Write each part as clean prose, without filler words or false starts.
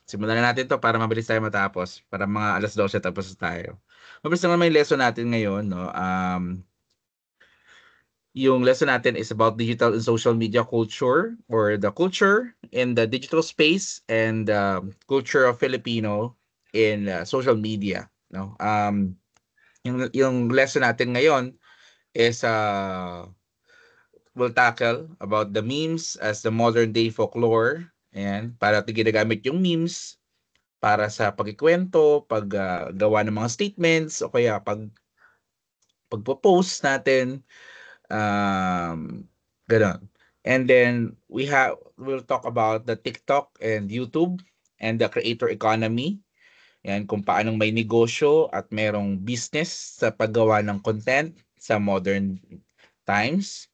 Simulan na natin 'to para mabilis tayo matapos, para mga 12:00 tapos na tayo. Mabilis lang naman yung lesson natin ngayon 'no, yung lesson natin is about digital and social media culture or the culture in the digital space and, culture of Filipino in, social media 'no. Yung lesson natin ngayon is, we'll tackle about the memes as the modern day folklore, ayan. Paano natin ginagamit yung memes para sa pagkukuwento, gawa ng mga statements o kaya pagpo-post natin, gano'n. And then we'll talk about the TikTok and YouTube and the creator economy, 'yan kung paanong may negosyo at merong business sa paggawa ng content sa modern times.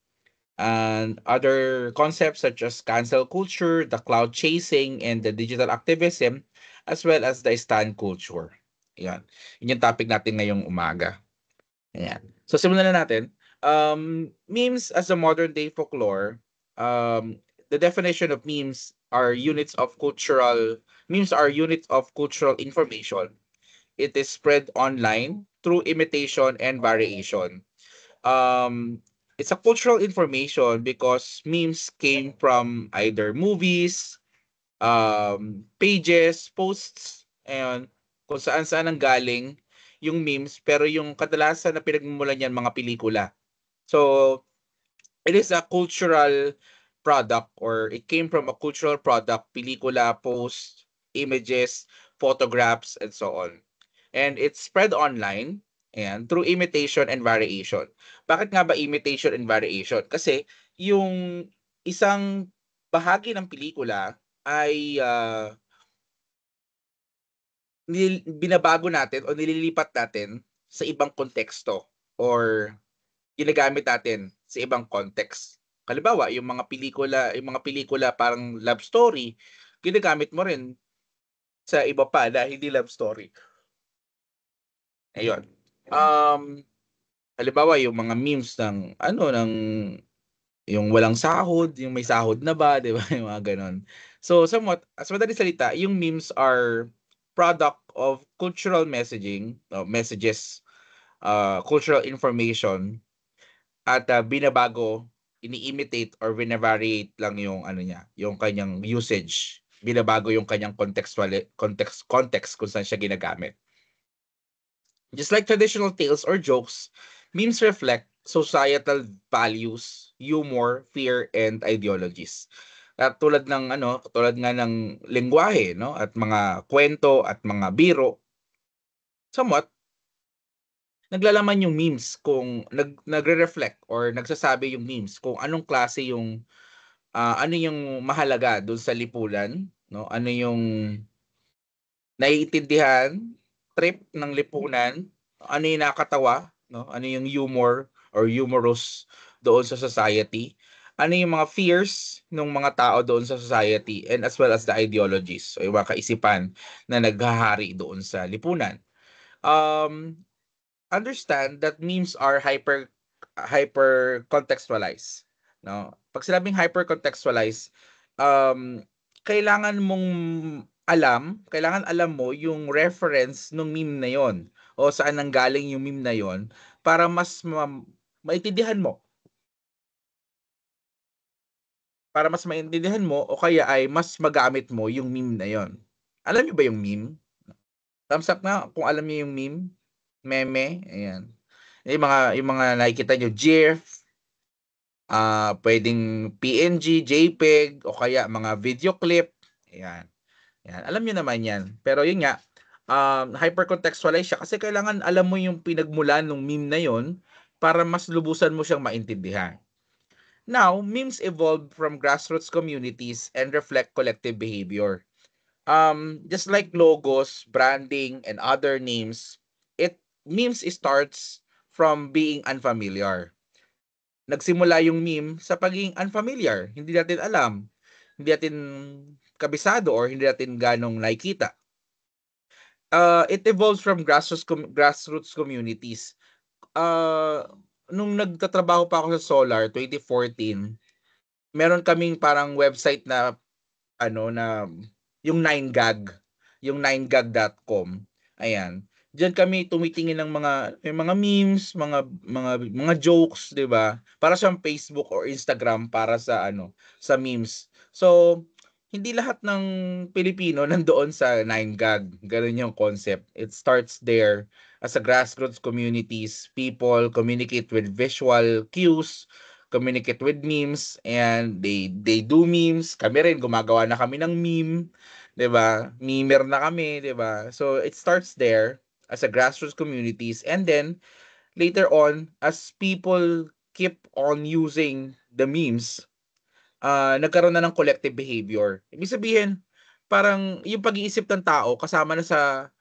And other concepts such as cancel culture, the cloud chasing, and the digital activism, as well as the stan culture. Yan. Yun yung topic natin ngayong umaga. Ayan. So simulan na natin. Memes as a modern day folklore, the definition of memes are units of cultural information. It is spread online through imitation and variation. It's a cultural information because memes came from either movies, pages, posts, ayan, kung saan-saan ang galing yung memes, pero yung kadalasan na pinagmumulan niyan mga pelikula. So, it is a cultural product or it came from a cultural product, pelikula, post, images, photographs, and so on. And it's spread online and through imitation and variation. Bakit nga ba imitation and variation? Kasi yung isang bahagi ng pelikula ay binabago natin o nililipat natin sa ibang konteksto or ginagamit natin sa ibang context. Halimbawa, yung mga pelikula parang love story, ginagamit mo rin sa iba pa na hindi love story. Ayun. Um, Halimbawa yung mga memes ng ano, yung walang sahod, yung may sahod na ba, 'di ba, yung mga gano'n. So, somewhat sa madaling salita, yung memes are product of cultural messages, cultural information at, binabago, ini-imitate or vina-variate lang yung ano niya, yung kanyang usage. Binabago yung kanyang context kung saan siya ginagamit. Just like traditional tales or jokes, memes reflect societal values, humor, fear, and ideologies. At tulad nga ng lengguwahe, no, at mga kwento at mga biro, somewhat naglalaman yung memes kung nagre-reflect or nagsasabi yung memes kung anong klase yung ano yung mahalaga dun sa lipunan, no? Ano yung naiintindihan, trip ng lipunan, ano yung nakakatawa, no? Ano yung humor or humorous doon sa society, ano yung mga fears ng mga tao doon sa society and as well as the ideologies o yung mga kaisipan na naghahari doon sa lipunan. Um, Understand that memes are hyper contextualized, no? Pag sinabing hyper contextualized, um, kailangan alam mo yung reference ng meme na yon o saan nanggaling yung meme na yon para maintindihan mo, o kaya ay mas magamit mo yung meme na yon. Alam niyo ba yung meme? Thumbs up nga kung alam niyo yung meme, meme, ayan. Yung mga nakikita niyo GIF, puwedeng PNG, JPEG o kaya mga video clip, ayan. Yan, alam niyo naman 'yan. Pero 'yun nga, hyper-contextualize siya kasi kailangan alam mo yung pinagmulan ng meme na 'yon para mas lubusan mo siyang maintindihan. Now, memes evolve from grassroots communities and reflect collective behavior. Just like logos, branding, and other names, memes starts from being unfamiliar. Nagsimula yung meme sa pagiging unfamiliar, hindi natin alam, hindi natin kabisado or hindi natin ganong nakikita. It evolves from grassroots communities. Uh, Nung nagtatrabaho pa ako sa Solar 2014, meron kaming parang website na ano na yung 9gag, yung 9gag.com. Ayan. Diyan kami tumitingin ng mga memes, mga jokes, 'di ba? Para siyang Facebook or Instagram para sa sa memes. So, hindi lahat ng Pilipino nandoon sa 9gag. Gano'n yung concept. It starts there as a grassroots communities. People communicate with visual cues, communicate with memes, and they do memes. Kami rin gumagawa na kami ng meme, 'di ba? Memer na kami, 'di ba? So it starts there as a grassroots communities, and then later on as people keep on using the memes, nagkaroon na ng collective behavior. Ibig sabihin, parang yung pag-iisip ng tao kasama na sa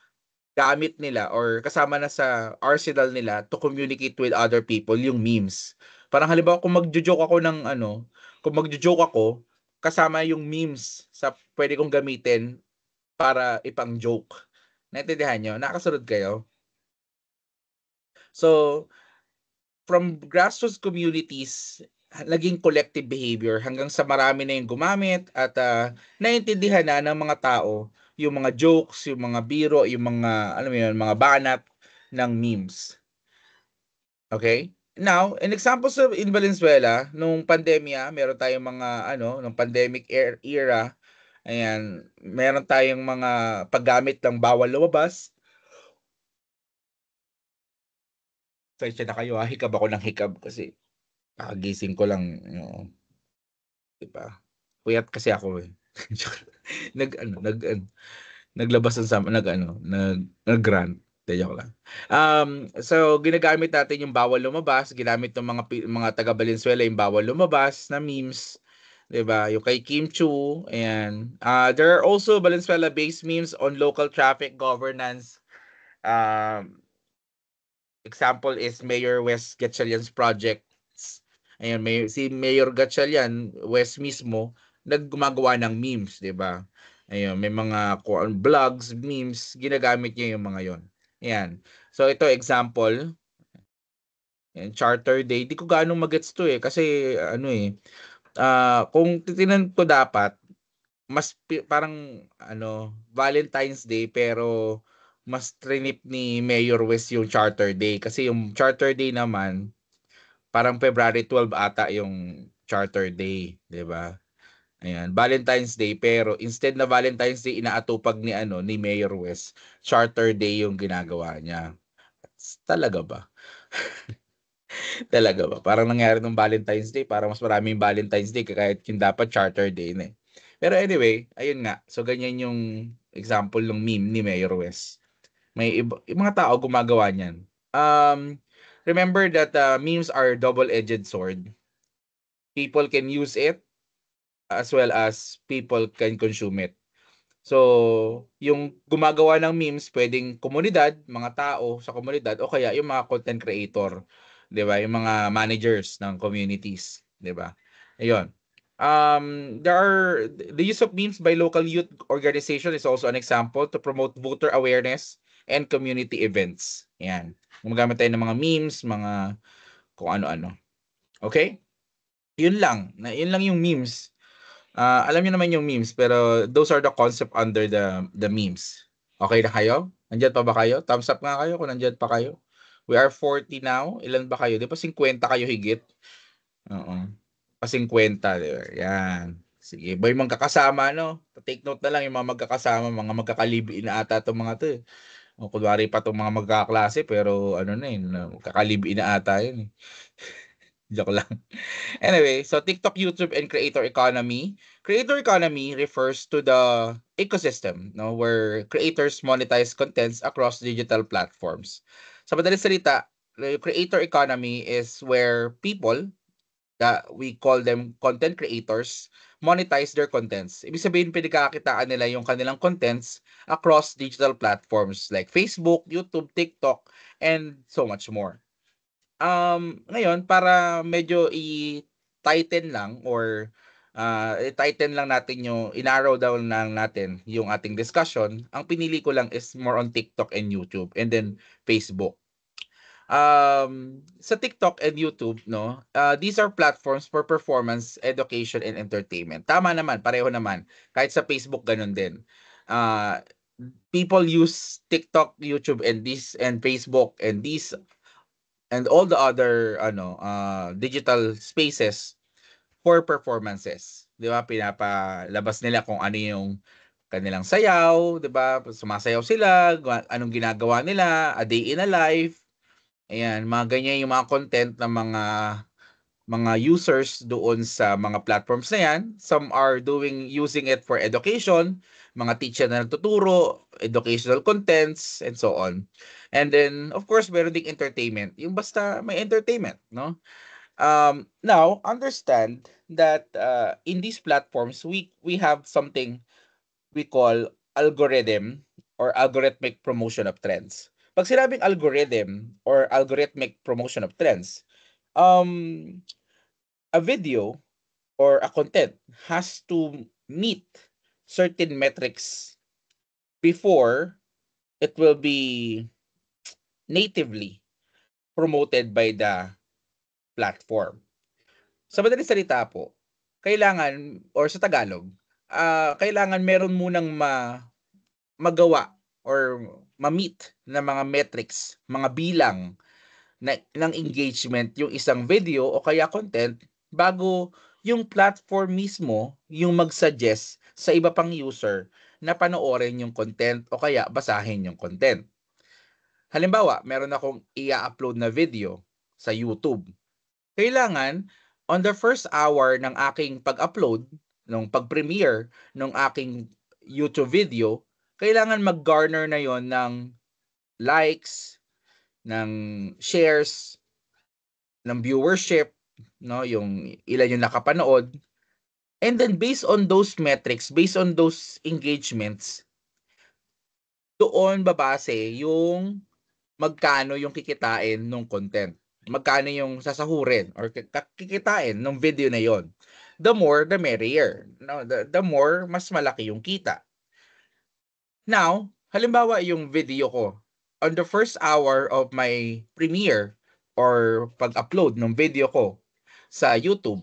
gamit nila or kasama na sa arsenal nila to communicate with other people yung memes. Parang halimbawa kung magjo-joke ako, kasama yung memes sa pwede kong gamitin para ipang-joke. Naintindihan niyo? Nakakasunod kayo? So, from grassroots communities, naging collective behavior hanggang sa marami na yung gumamit at naintindihan na ng mga tao yung mga jokes, yung mga biro, yung mga, alam mo yun, mga banat ng memes. Okay? Now, in examples of in Valenzuela, nung pandemya, meron tayong mga nung pandemic era, ayan, meron tayong mga paggamit ng bawal lumabas. Pasensya na kayo, hikab ako ng hikab kasi kakagising ko lang, 'di ba? Puyat kasi ako, eh. Nag-ano, naglabas ng nag-rant. 'Di, joke lang. So ginagamit natin yung bawal lumabas, ginamit ng mga taga Valenzuela yung bawal lumabas na memes, 'di ba? Yung kay Kim Chiu, ayan. There are also Valenzuela-based memes on local traffic governance. Um Example is Mayor Wes Gatchalian's projects. Ayan, si Mayor Gatchalian, Wes mismo, gumagawa ng memes, 'di ba? Ayun, may mga vlogs, memes, ginagamit niya yung mga 'yon. Ayan. So ito example, ayan, Charter Day. Di ko gaano magets 'to, kasi kung titingnan ko dapat parang Valentine's Day pero mas trinip ni Mayor West yung Charter Day kasi yung Charter Day naman parang February 12 ata yung Charter Day, 'di ba? Ayan, Valentine's Day pero instead na Valentine's Day inaatupag ni Mayor West, Charter Day yung ginagawa niya. Talaga ba? Talaga ba? Parang nangyari nung Valentine's Day, parang mas maraming Valentine's Day kahit yung dapat Charter Day na eh. Pero anyway, ayun nga. So ganyan yung example ng meme ni Mayor West. Yung mga tao gumagawa niyan. Remember that memes are double-edged sword. People can use it as well as people can consume it. So, yung gumagawa ng memes pwedeng komunidad, mga tao sa komunidad o kaya yung mga content creator, 'di ba? Yung mga managers ng communities, 'di ba? Ayun. There are the use of memes by local youth organization is also an example to promote voter awareness and community events. Yan. Gumagamit tayo ng mga memes, mga kung ano-ano. Okay? Yun lang yung memes. Alam niyo naman yung memes pero those are the concept under the memes. Okay na kayo? Nandiyan pa ba kayo? Thumbs up nga kayo kung nandiyan pa kayo. We are 40 now. Ilan ba kayo? Di ba 50 kayo higit? Oo. Pa 50, di ba? Yan. Sige, boy magkakasama, no? Take note na lang yung mga magkakasama, mga magkakalibi na ata itong mga to. O, kunwari pa itong mga magkaklase, pero magkakalibi na ata yun. Joke lang. Anyway, so TikTok, YouTube, and creator economy. Creator economy refers to the ecosystem, no, where creators monetize contents across digital platforms. Sa madaling salita, the creator economy is where people that we call them content creators monetize their contents. Ibig sabihin, pinagkakakitaan nila yung kanilang contents across digital platforms like Facebook, YouTube, TikTok, and so much more. Ngayon para medyo i-tighten lang or i-tighten lang natin i-narrow down lang natin yung ating discussion, ang pinili ko lang is more on TikTok and YouTube and then Facebook. Sa TikTok and YouTube, no, these are platforms for performance, education, and entertainment. Tama naman, pareho naman. Kahit sa Facebook, ganun din. Uh, People use TikTok, YouTube, and Facebook and all the other digital spaces for performances. 'Di ba? Pinapalabas nila kung ano yung kanilang sayaw, 'di ba? Sumasayaw sila, anong ginagawa nila, a day in a life. Ayan, mga ganyan yung mga content ng mga users doon sa mga platforms na yan. Some are using it for education, mga teacher na nagtuturo, educational contents, and so on. And then, of course, meron ding entertainment. Yung basta may entertainment, no? Now, understand that in these platforms, we have something we call algorithm or algorithmic promotion of trends. Pag sinabing algorithm or algorithmic promotion of trends, um, a video or a content has to meet certain metrics before it will be natively promoted by the platform. Sa madaling salita po, kailangan or sa Tagalog, kailangan meron munang magawa or ma-meet na mga metrics, mga bilang ng engagement yung isang video o kaya content bago yung platform mismo yung mag-suggest sa iba pang user na panoorin yung content o kaya basahin yung content. Halimbawa, meron akong i-upload na video sa YouTube. Kailangan on the first hour ng aking pag-upload, nung pag-premiere ng aking YouTube video, kailangan mag-garner na yon ng likes, ng shares, ng viewership, no, yung ilan yung nakapanood. And then based on those metrics, based on those engagements, doon babase yung magkano yung kikitain ng content. Magkano yung sasahurin or kikitain ng video na yon. The more, the merrier. No, the more, mas malaki yung kita. Now, halimbawa yung video ko, on the first hour of my premiere or pag-upload ng video ko sa YouTube,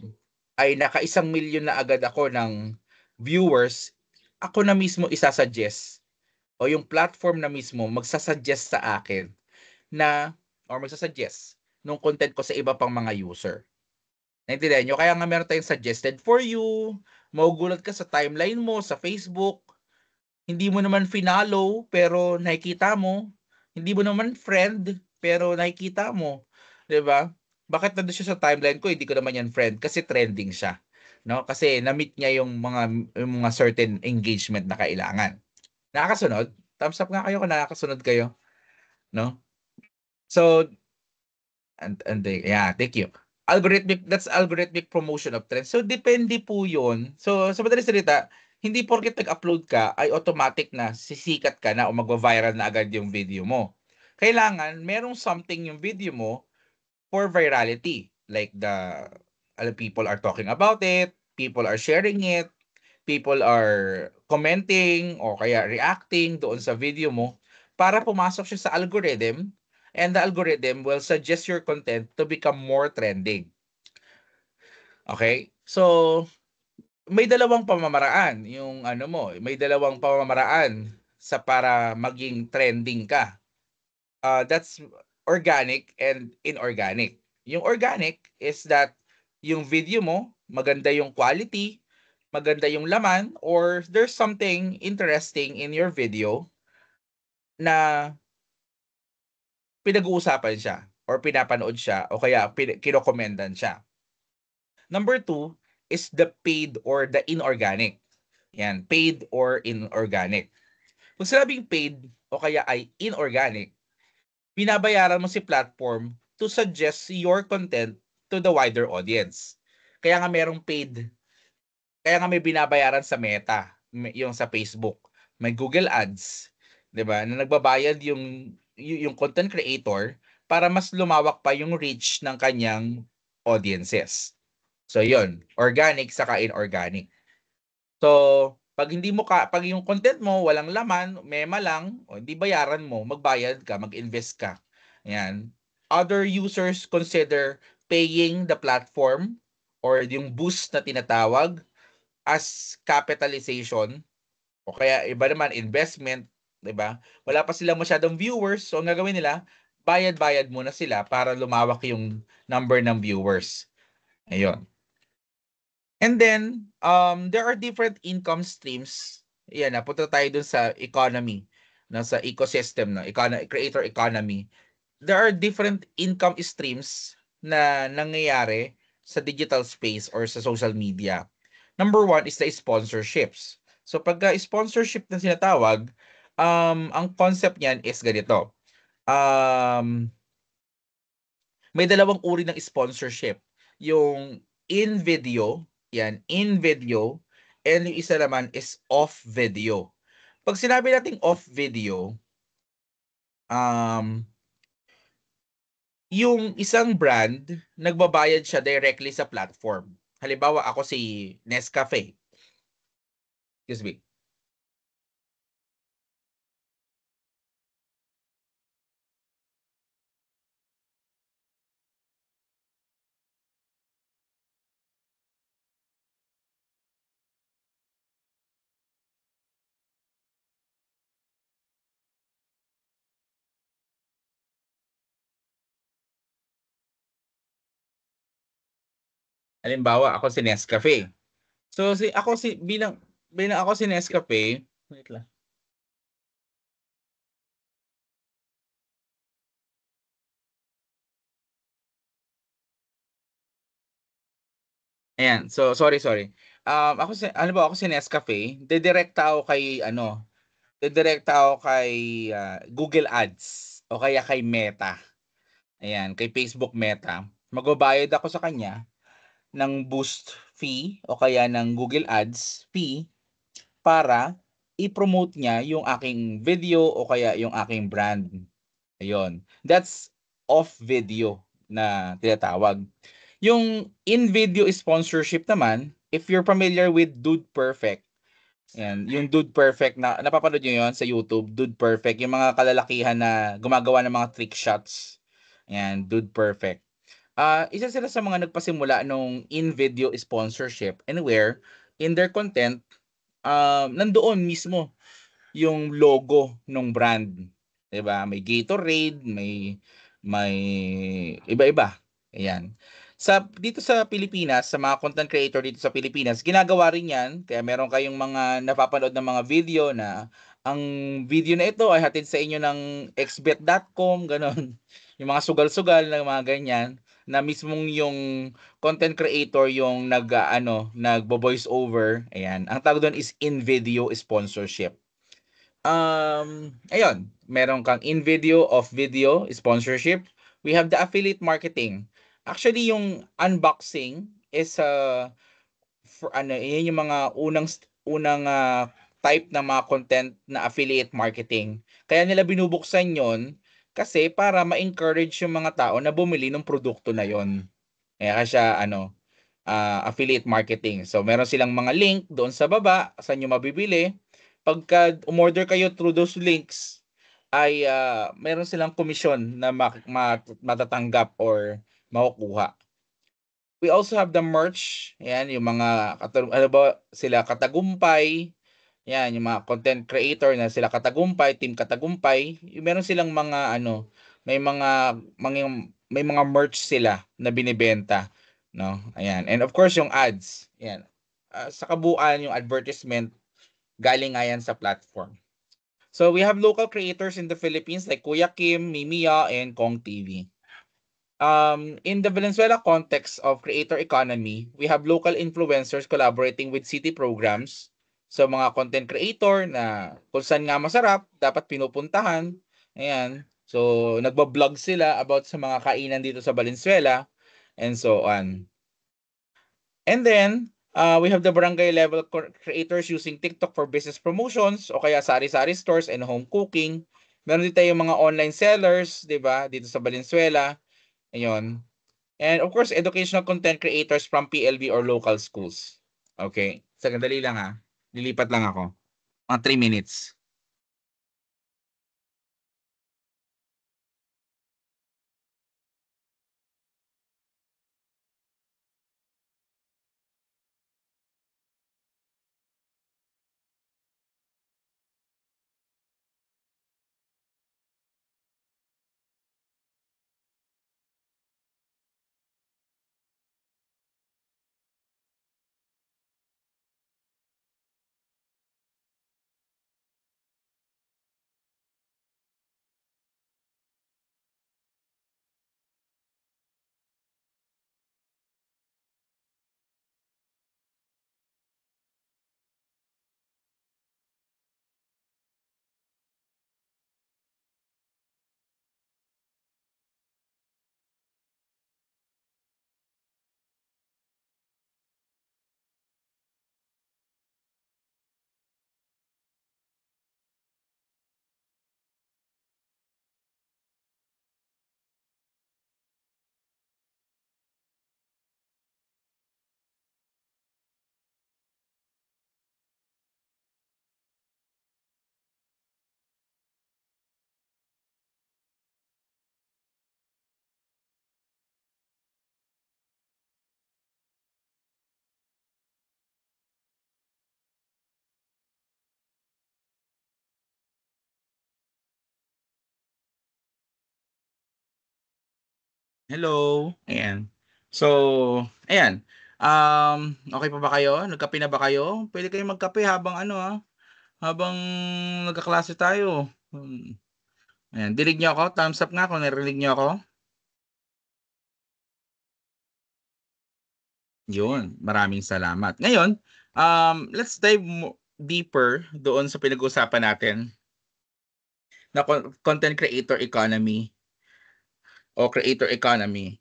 ay naka 1,000,000 na agad ako ng viewers, ako na mismo isasuggest o yung platform na mismo magsasuggest sa akin na or magsasuggest nung content ko sa iba pang mga user. Naintindihan nyo? Kaya nga meron tayong suggested for you, magugulat ka sa timeline mo, sa Facebook, hindi mo naman finalo pero nakikita mo, hindi mo naman friend pero nakikita mo, 'di ba? Bakit nandoon siya sa timeline ko, hindi ko naman yan friend kasi trending siya, no? Kasi na-meet niya yung mga certain engagement na kailangan. Nakakasunod? Thumbs up nga kayo kung nakakasunod kayo, no? So, yeah, thank you. That's algorithmic promotion of trends. So, depende po yun. So, sa madaling salita, hindi porket nag-upload ka, ay automatic na sisikat ka na o magva-viral na agad yung video mo. Kailangan, merong something yung video mo for virality. Like people are talking about it, people are sharing it, people are commenting o kaya reacting doon sa video mo para pumasok siya sa algorithm and the algorithm will suggest your content to become more trending. Okay? So, may dalawang pamamaraan yung may dalawang pamamaraan sa para maging trending ka. That's organic and inorganic. Yung organic is that yung video mo, maganda yung quality, maganda yung laman, or there's something interesting in your video na pinag-uusapan siya or pinapanood siya o kaya kinokomendan siya. Number 2 is the paid or the inorganic. Yan, paid or inorganic. Kung sinabing paid o kaya ay inorganic, binabayaran mo si platform to suggest your content to the wider audience. Kaya nga merong paid. Kaya nga may binabayaran sa Meta, yung sa Facebook. May Google Ads, 'di ba? Na nagbabayad yung content creator para mas lumawak pa yung reach ng kanyang audiences. So 'yon, organic saka inorganic. So, pag yung content mo walang laman, mema lang, o hindi bayaran mo, magbayad ka, mag-invest ka. Ayan. other users consider paying the platform or yung boost na tinatawag as capitalization o kaya iba naman investment, 'di ba? Wala pa silang masyadong viewers, so ang gagawin nila, bayad-bayad muna sila para lumawak yung number ng viewers. Ayun. And then, there are different income streams. Yan, napunta tayo dun sa economy, sa ecosystem, creator economy. There are different income streams na nangyayari sa digital space or sa social media. Number one is the sponsorships. So pagka sponsorship na sinatawag, ang concept niyan is ganito. May dalawang uri ng sponsorship. Yung in video, yan, in video, and yung isa naman is off video. Pag sinabi nating off video, yung isang brand, nagbabayad siya directly sa platform. Halimbawa, ako si Nescafe. Excuse me. Halimbawa, ako si Nescafe. So bilang ako si Nescafe, wait lang. Ayan, so sorry. Ako si Nescafe, didirekta ako kay Google Ads o kaya kay Meta. Ayan, kay Facebook Meta. Magbabayad ako sa kanya ng boost fee o kaya ng Google Ads fee para i-promote niya yung aking video o kaya yung aking brand. Ayun. That's off video na tinatawag. Yung in-video sponsorship naman, if you're familiar with Dude Perfect, yan, yung Dude Perfect na napapanood niyo 'yon sa YouTube, Dude Perfect, yung mga kalalakihan na gumagawa ng mga trick shots. Yan, Dude Perfect. Isa sila sa mga nagpasimula nung in-video sponsorship and where in their content, nandoon mismo yung logo ng brand, 'di ba? May Gatorade, may iba-iba. Ayan. Dito sa Pilipinas, sa mga content creator dito sa Pilipinas, ginagawa rin 'yan. Kaya meron kayong mga napapanood ng mga video na ang video na ito ay hatid sa inyo ng xbet.com, gano'n. Yung mga sugal-sugal na mga ganyan na mismong yung content creator yung nagvo-voice over. Ayan. Ang tawag doon is in-video sponsorship. Ayun, meron kang in-video, off-video, sponsorship. We have the affiliate marketing. Actually, yung unboxing is yan yung mga unang type ng mga content na affiliate marketing. Kaya nila binubuksan yon kasi para ma-encourage yung mga tao na bumili ng produkto na yon. Kaya siya affiliate marketing. So meron silang mga link doon sa baba saan nyo mabibili. Pagka umorder kayo through those links ay meron silang komisyon na matatanggap or makukuha. We also have the merch. Yan, yung mga sila Katagumpay. Yan, yung mga content creator na sila Katagumpay, Team Katagumpay. Meron silang mga may mga merch sila na binibenta, no? Ayan. And of course, yung ads. Yan. Sa kabuuan yung advertisement galing nga yan sa platform. So we have local creators in the Philippines like Kuya Kim, Mimiya, and Kong TV. In the Valenzuela context of creator economy, we have local influencers collaborating with city programs. So mga content creator na kung saan nga masarap, dapat pinupuntahan. Ayan. So nagba-vlog sila about sa mga kainan dito sa Valenzuela and so on. And then, we have the barangay level creators using TikTok for business promotions o kaya sari-sari stores and home cooking. Meron din tayong mga online sellers, 'di ba? Dito sa Valenzuela. Ayun. And of course, educational content creators from PLB or local schools. Okay. Sandali lang ha. Lilipat lang ako. Mga 3 minutes. Hello. Ayan. So, ayan. Okay pa ba kayo? Nagkape na ba kayo? Pwede kayong magkape habang habang nagkaklase tayo. Ayan, dinig niyo ako? Thumbs up nga kung narinig niyo ako. Yun, maraming salamat. Ngayon, let's dive deeper doon sa pinag-uusapan natin na content creator economy o creator economy.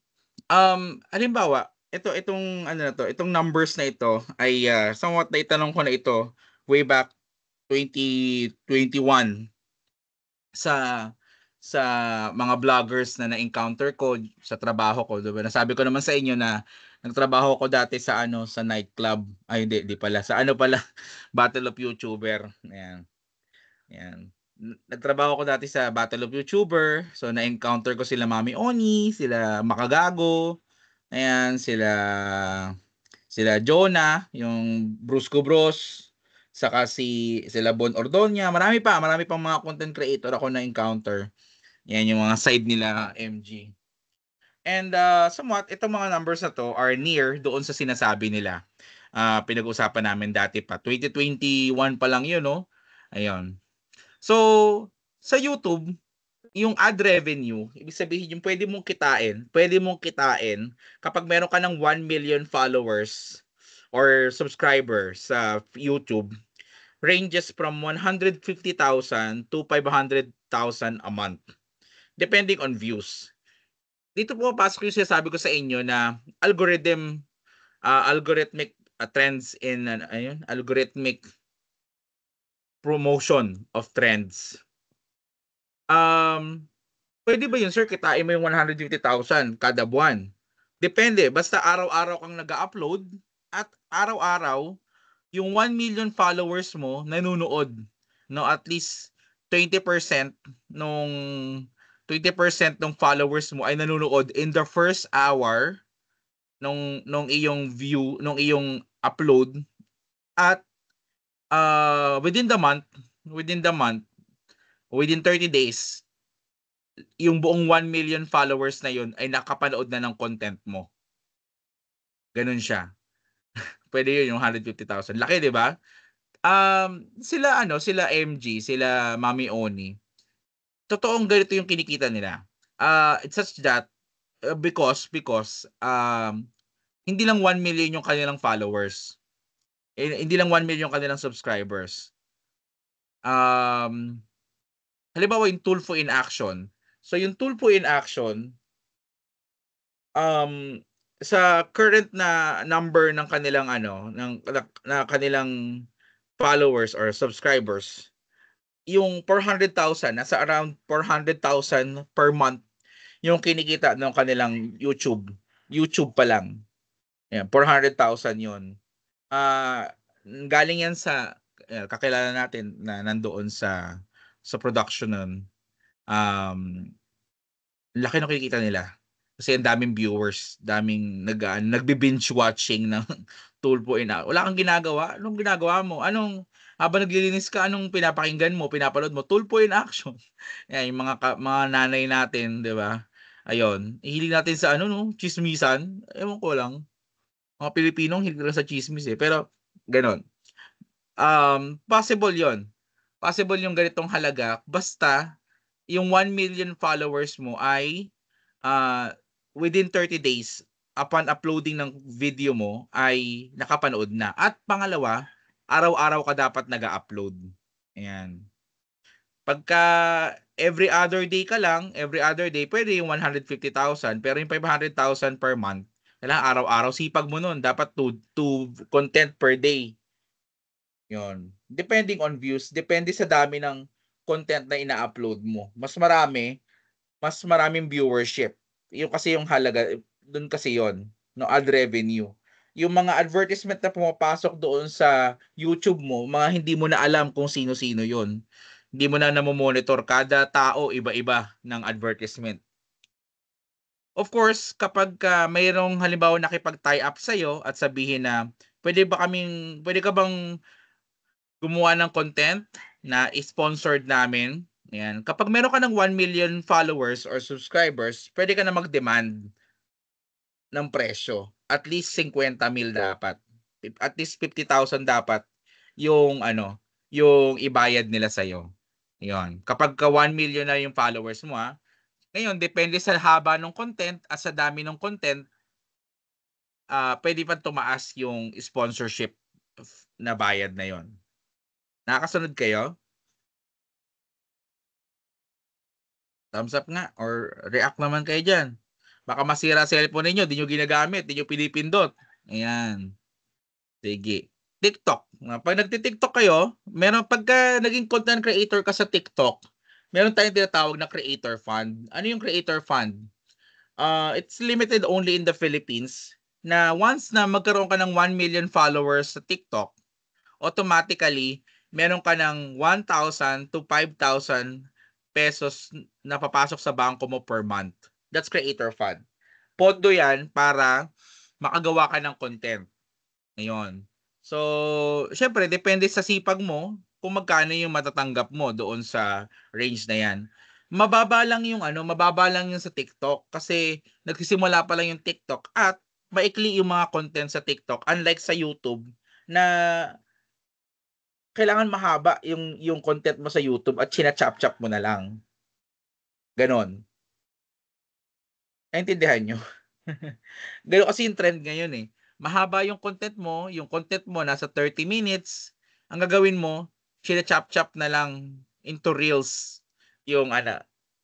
Halimbawa, itong ano na to, itong numbers na ito ay somewhat naitanong ko na ito way back 2021 sa sa mga vloggers na na-encounter ko sa trabaho ko, 'di ba? Nasabi ko naman sa inyo na nagtrabaho ako dati sa sa nightclub. Ay hindi pala. Sa pala, Battle of YouTuber. Ayan. Ayan. Nagtrabaho ko dati sa Battle of YouTuber. So na-encounter ko sila Mami Oni, sila Makagago, ayan, sila Jonah, yung Brusco Bros, saka sila Bon Ordonia, marami pang mga content creator ako na encounter. Yan yung mga side nila MG. And somewhat itong mga numbers na to are near doon sa sinasabi nila. Pinag-usapan namin dati pa. 2021 pa lang 'yun, no? Ayun. So, sa YouTube, yung ad revenue, ibig sabihin yung pwede mong kitain kapag meron ka ng 1 million followers or subscribers sa YouTube, ranges from 150,000 to 500,000 a month, depending on views. Dito pumapasok yung sinasabi ko sa inyo na algorithmic trends in algorithmic promotion of trends. Pwede ba yun, sir, kitain mo yung 150,000 kada buwan? Depende, basta araw-araw kang nag-upload at araw-araw yung 1 million followers mo nanonood, no, at least 20% nung 20% ng followers mo ay nanonood in the first hour nung iyong nung iyong upload, at within the month, within 30 days, yung buong 1 million followers na yun ay nakapanood na ng content mo. Ganun siya. Pwede yun yung 150,000. Laki, 'di ba? Sila MG, sila Mami Oni. Totoong ganito yung kinikita nila. It's such that because hindi lang 1 million yung kanilang followers. Hindi lang 1 million yung kanilang subscribers. Halimbawa yung Tulfo in Action. So yung Tulfo in Action, sa current na number ng kanilang na kanilang followers or subscribers, yung 400,000, nasa around 400,000 per month yung kinikita ng kanilang YouTube pa lang. Ayan, 400,000 yun. Galing yan sa kakilala natin na nandoon sa production nun. Laki ng kinikita nila. Kasi ang daming viewers, daming nagbi-binge watching ng Tulfo in Action. Wala kang ginagawa? Anong ginagawa mo? Habang naglilinis ka, anong pinapakinggan mo, pinapanood mo? Tulfo in Action. Yan, yung mga nanay natin, 'di ba? Ayun, hilig natin sa no, chismisan. Ewan ko lang. Mga Pilipinong hilig rin sa chismis eh. Pero gano'n. Possible 'yon. Possible yung ganitong halaga basta yung 1 million followers mo ay within 30 days upon uploading ng video mo ay nakapanood na. At pangalawa, araw-araw ka dapat nag-upload. Ayan. Pagka every other day ka lang, every other day, pwede yung 150,000, pero yung 500,000 per month, kailangan araw-araw. Sipag mo nun. Dapat two content per day. Yun. Depending on views, depende sa dami ng content na ina-upload mo. Mas maraming viewership. Yung kasi yung halaga, doon kasi yon, no, ad revenue. Yung mga advertisement na pumapasok doon sa YouTube mo, mga hindi mo na alam kung sino-sino yon. Hindi mo na monitor kada tao iba-iba ng advertisement. Of course, kapag mayroong halimbawa nakipag-tie up sa'yo at sabihin na pwede ka bang gumawa ng content na sponsored namin. Ayan. Kapag meron ka ng 1 million followers or subscribers, pwede ka na mag-demand ng presyo. At least 50,000 dapat. At least 50,000 dapat yung ano, yung ibayad nila sa iyo. 'Yon. Kapag ka 1 million na yung followers mo ngayon depende sa haba ng content at sa dami ng content, pwede pa tumaas yung sponsorship na bayad na 'yon. Nakakasunod kayo? Thumbs up nga or react naman kayo diyan. Baka masira cellphone ninyo, 'di niyo ginagamit, 'di niyo pinipindot. Ayan. Sige. TikTok. 'Pag nagti-TikTok kayo, meron pagka naging content creator ka sa TikTok, meron tayong tinatawag na creator fund. Ano yung creator fund? It's limited only in the Philippines na once na magkaroon ka ng 1 million followers sa TikTok, automatically meron ka ng 1,000 to 5,000 pesos na papasok sa bangko mo per month. That's creator fund. Pondo 'yan para makagawa ka ng content. Ngayon. So, syempre depende sa sipag mo kung magkano yung matatanggap mo doon sa range na 'yan. Mababa lang yung sa TikTok kasi nagsisimula pa lang yung TikTok at maikli yung mga content sa TikTok unlike sa YouTube na kailangan mahaba yung content mo sa YouTube at china-chop-chop mo na lang. Ganon. Naintindihan nyo? Ganon kasi yung trend ngayon eh. Mahaba yung content mo nasa 30 minutes. Ang gagawin mo, china-chop-chop na lang into reels yung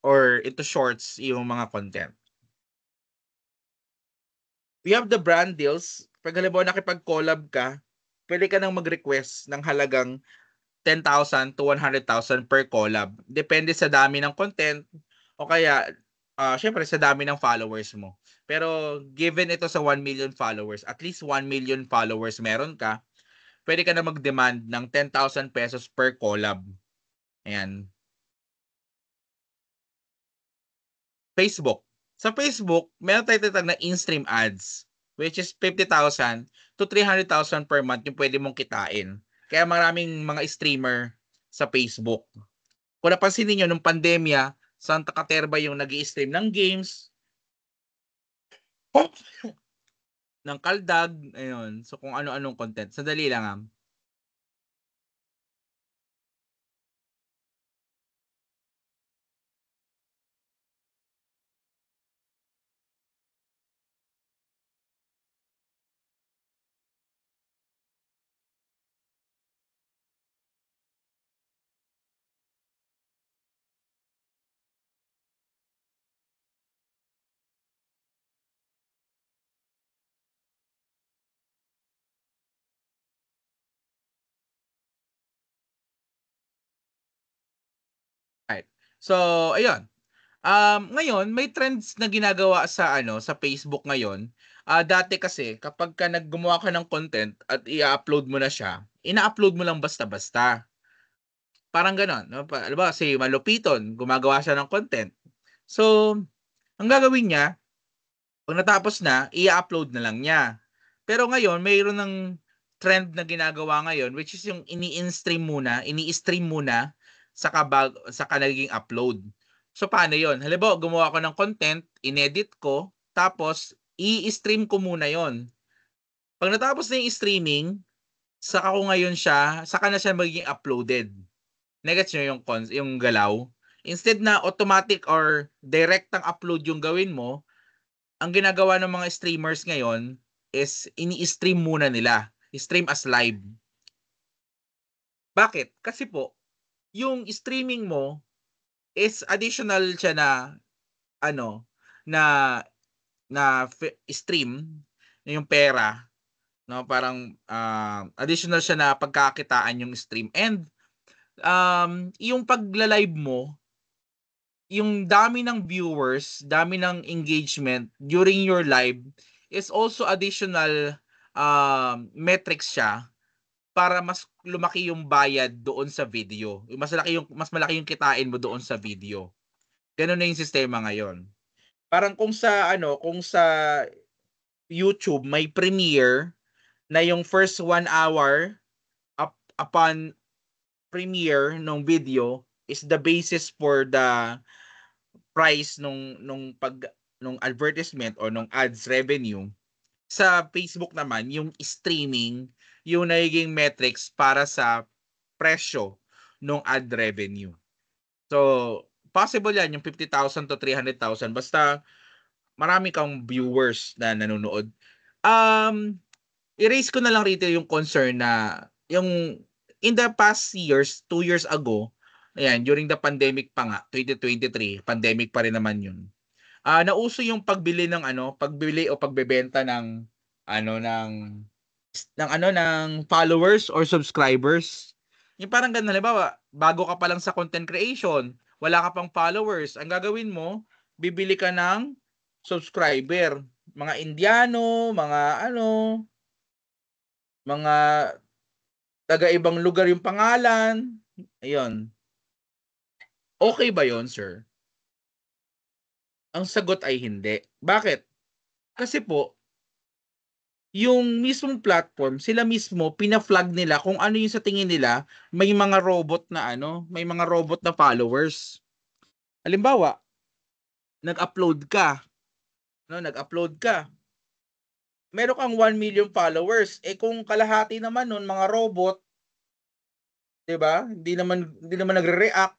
or into shorts yung mga content. We have the brand deals. Pag halimbawa nakipag-collab ka, pwede ka nang mag-request ng halagang 10,000 to 100,000 per collab. Depende sa dami ng content o kaya syempre sa dami ng followers mo. Pero given ito sa 1 million followers, at least 1 million followers meron ka, pwede ka na mag-demand ng 10,000 pesos per collab. Ayan. Facebook. Sa Facebook, meron tayong tinatawag na in-stream ads, which is 50,000 to 300,000 per month yung pwede mong kitain. Kaya maraming mga streamer sa Facebook. Kung napansin niyo nung pandemya, Santa Caterva yung nag-i-stream ng games, ng kaldag, ayun. So kung ano-anong content. Sandali lang Right. So, ayun. Ngayon may trends na ginagawa sa sa Facebook ngayon. Dati kasi kapag ka gumawa ka ng content at i-upload mo na siya, ina-upload mo lang basta-basta. Parang gano'n, 'no? Halimbawa si Malupiton, gumagawa siya ng content. So, ang gagawin niya, 'pag natapos na, i-upload na lang niya. Pero ngayon, mayroon ng trend na ginagawa ngayon which is yung ini-stream muna saka nagiging upload. So, paano 'yon? Halimbawa, gumawa ako ng content, inedit ko, tapos i-stream ko muna 'yon. 'Pag natapos na yung streaming, saka na siya magiging uploaded. Na-gets niyo yung galaw? Instead na automatic or direktang upload yung gawin mo, ang ginagawa ng mga streamers ngayon is ini-stream muna nila. Stream as live. Bakit? Kasi po, yung streaming mo is additional siya na ano, na stream, yung pera, no? Parang additional siya na pagkakitaan yung stream. And yung pagla-live mo, yung dami ng viewers, dami ng engagement during your live is also additional metrics siya para mas lumaki yung bayad doon sa video. Mas malaki yung kitain mo doon sa video. Ganoon na yung sistema ngayon. Parang kung sa YouTube may premiere na yung first 1 hour upon premiere ng video is the basis for the price nung advertisement o nung ads revenue, sa Facebook naman yung streaming yung nagiging metrics para sa presyo nung ad revenue. So, possible yan yung 50,000 to 300,000 basta marami kang viewers na nanonood. I-raise ko na lang rito yung concern na yung in the past years, 2 years ago, ayan, during the pandemic pa nga, 2023, pandemic pa rin naman yun. Nauso yung pagbili o pagbebenta ng followers or subscribers. Yung parang ganun, halimbawa, bago ka pa lang sa content creation, wala ka pang followers, ang gagawin mo, bibili ka ng subscriber. Mga Indiano, mga taga-ibang lugar yung pangalan. Ayun. Okay ba yon, sir? Ang sagot ay hindi. Bakit? Kasi po, yung mismong platform, sila mismo pina-flag nila kung ano yung sa tingin nila may mga robot na followers. Halimbawa, nag-upload ka. Meron kang 1 million followers. Kung kalahati naman nun mga robot, 'di ba? Hindi naman nagre-react,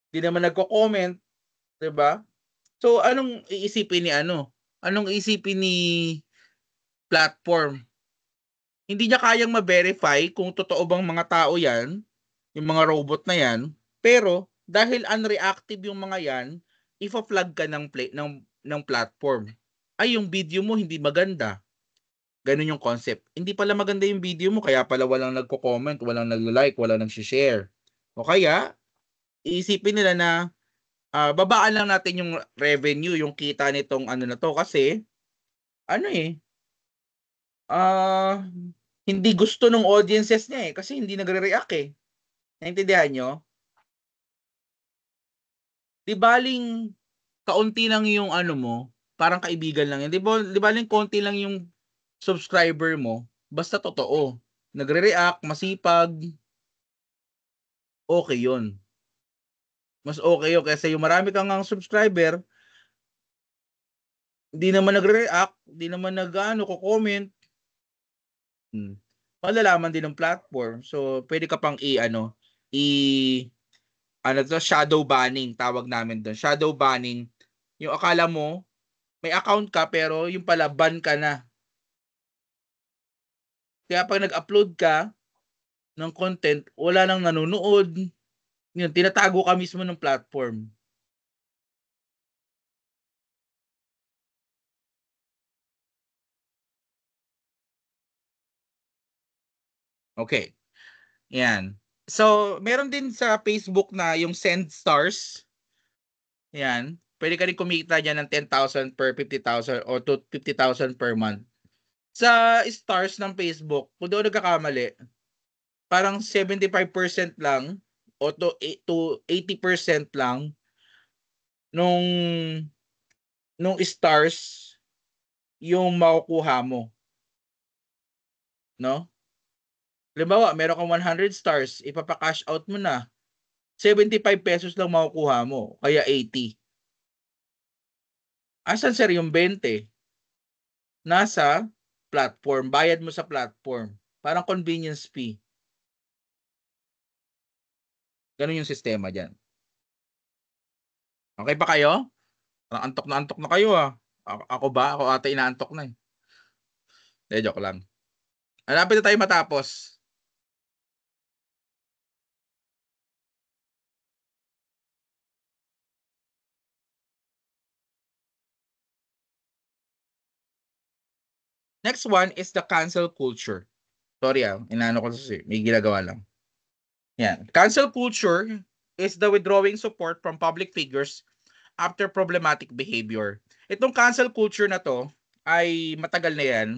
hindi naman nagko-comment, 'di ba? So anong iisipin ni platform? Hindi niya kayang ma-verify kung totoo bang mga tao 'yan, yung mga robot na 'yan, pero dahil unreactive yung mga 'yan, ifa-flag ka ng platform. Ay, yung video mo hindi maganda. Ganun yung concept. Hindi pala maganda yung video mo, kaya pala walang nagko-comment, walang naglo-like, walang nag-share. O kaya, iisipin nila na babaan lang natin yung revenue, yung kita nitong na to kasi ah hindi gusto ng audiences niya kasi hindi nagre-react Naintindihan nyo? Di baling kaunti lang yung mo, parang kaibigan lang yan. Di baling konti lang yung subscriber mo, basta totoo. Nagre-react, masipag, okay yun. Mas okay yun kasi yung marami kang subscriber, hindi naman nagre-react, hindi naman ko-comment. Malalaman din ng platform. So, pwede ka pang shadow banning, tawag namin doon. Shadow banning, yung akala mo, may account ka, pero yung pala, ban ka na. Kaya pag nag-upload ka ng content, wala nang nanonood. Yun, tinatago ka mismo ng platform. Okay. Yan. So, meron din sa Facebook na yung send stars. Yan. Pwede ka rin kumita dyan ng 10,000 per 50,000 or to 50,000 per month. Sa stars ng Facebook, kung doon nagkakamali, parang 75% lang o to 80% lang nung stars yung makukuha mo. No? Halimbawa, meron kang 100 stars, ipapa-cash out mo na. 75 pesos lang makukuha mo, kaya 80. Asan sir yung 20? Nasa platform, bayad mo sa platform. Parang convenience fee. Ganun yung sistema dyan. Okay pa kayo? Antok na kayo Ako ba? Ako ata inaantok na joke lang. Malapit na tayo matapos. Next one is the cancel culture. Sorry inaano ko kasi may ginagawa lang. Yan. Cancel culture is the withdrawing support from public figures after problematic behavior. Itong cancel culture na to ay matagal na yan.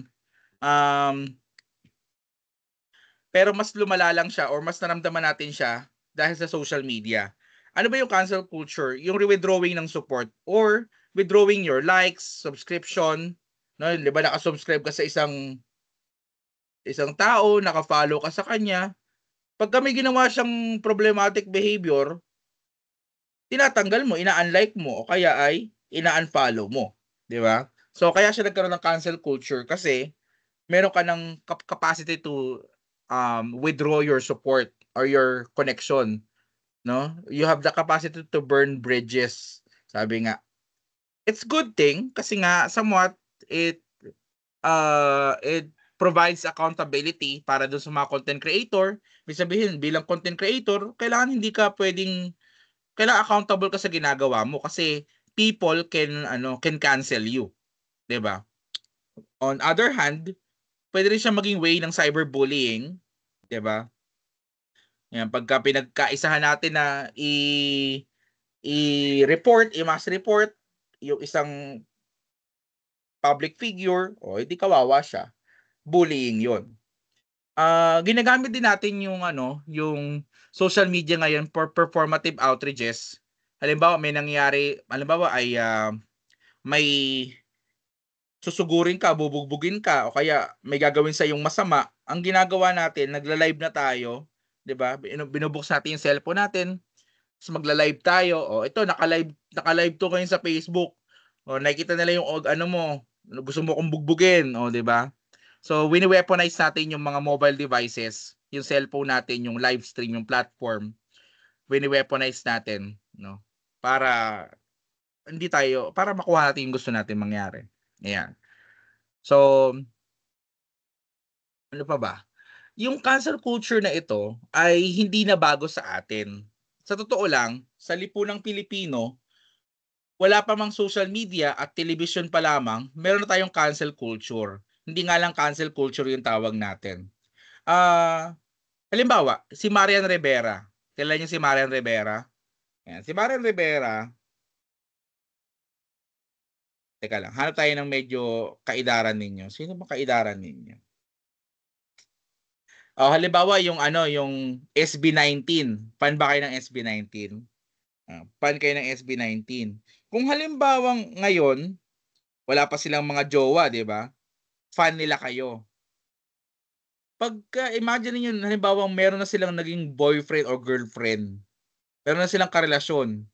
Pero mas lumala lang siya or mas naramdaman natin siya dahil sa social media. Ano ba yung cancel culture? Yung withdrawing ng support or withdrawing your likes, subscription. No, di ba naka-subscribe ka sa isang tao, naka-follow ka sa kanya. Pag may ginawa siyang problematic behavior, tinatanggal mo, ina-unlike mo o kaya ay ina-unfollow mo. 'di ba? So kaya siya nagkaroon ng cancel culture kasi meron ka ng capacity to withdraw your support or your connection, no? You have the capacity to burn bridges. Sabi nga, it's good thing kasi nga somewhat it it provides accountability para dun sa mga content creator. Ibig sabihin, bilang content creator, kailangan hindi ka pwedeng kailangan accountable ka sa ginagawa mo kasi people can cancel you, 'di ba? On other hand, pwede rin siya maging way ng cyberbullying, 'di ba? Yan, pagka pinagkaisahan natin na i-mass report yung isang public figure, o edi kawawa siya. Bullying 'yon. Ginagamit din natin yung social media ngayon for performative outrages. Halimbawa, halimbawa ay may susugurin ka, bubugbugin ka o kaya may gagawin sa yung masama. Ang ginagawa natin, nagla-live na tayo, 'di ba? Binubuksan natin yung cellphone natin, tapos magla-live tayo. O ito, naka-live to ngayon sa Facebook. O nakikita nila yung gusto mo kong bugbugin, o 'di ba? So, wini-weaponize natin yung mga mobile devices, yung cellphone natin, yung live stream, yung platform. Wini-weaponize natin, no? Para para makuha natin yung gusto natin mangyari. Ayan. So, ano pa ba? Yung cancel culture na ito ay hindi na bago sa atin. Sa totoo lang, sa lipunang Pilipino, wala pa mang social media at television pa lamang, meron na tayong cancel culture. Hindi nga lang cancel culture yung tawag natin. Halimbawa, si Marian Rivera. Kilala niyo si Marian Rivera? Ayan. Si Marian Rivera, teka lang, hanap tayo ng medyo kaidaran ninyo. Sino ba kaidaran ninyo? Halimbawa yung SB19. Fan ba kayo ng SB19? Fan kayo ng SB19. Kung halimbawang ngayon, wala pa silang mga jowa, 'di ba? Fan nila kayo. Pagka imagine niyo halimbawang meron na silang naging boyfriend or girlfriend. Meron na silang karelasyon.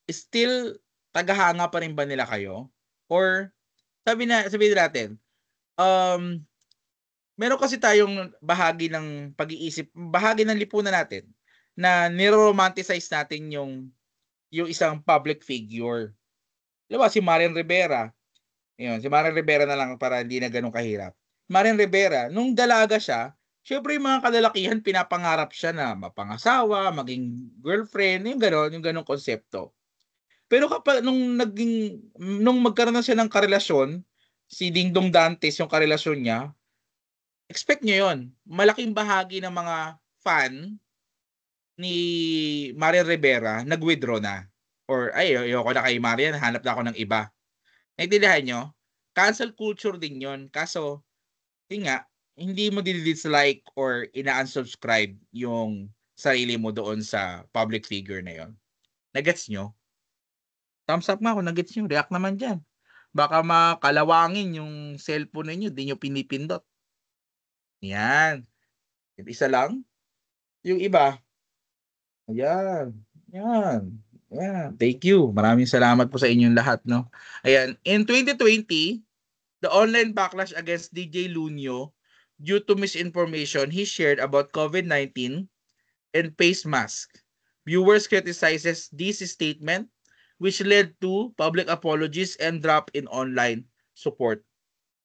Still tagahanga pa rin ba nila kayo? Or sabihin natin, um, meron kasi tayong bahagi ng pag-iisip, bahagi ng lipunan natin na niro-romanticize natin yung isang public figure. 'Di ba si Marian Rivera? Ayun, si Marian Rivera na lang para hindi na gano'n kahirap. Marian Rivera, nung dalaga siya, siyempre yung mga kalalakihan pinapangarap siya na mapangasawa, maging girlfriend, yung gano'ng konsepto. Pero nung magkaroon na siya ng karelasyon, si Dingdong Dantes yung karelasyon niya, expect niyo yon, malaking bahagi ng mga fan ni Marian Rivera nag-withdraw na. Or ay, ayoko na kay Marian, hanap na ako ng iba. Naintindihan niyo? Cancel culture din yon. Kaso, yun nga, hindi mo dislike or ina-unsubscribe yung sarili mo doon sa public figure na yon. Nagets nyo? Thumbs up nga kung nagets nyo. React naman dyan. Baka makalawangin yung cellphone ninyo, di nyo pinipindot. Yan. Isa lang. Yung iba. Ayan. Yan. Yan. Thank you. Maraming salamat po sa inyong lahat, no? Ayan. In 2020, the online backlash against DJ Lunyo due to misinformation he shared about COVID-19 and face mask. Viewers criticizes this statement, which led to public apologies and drop in online support.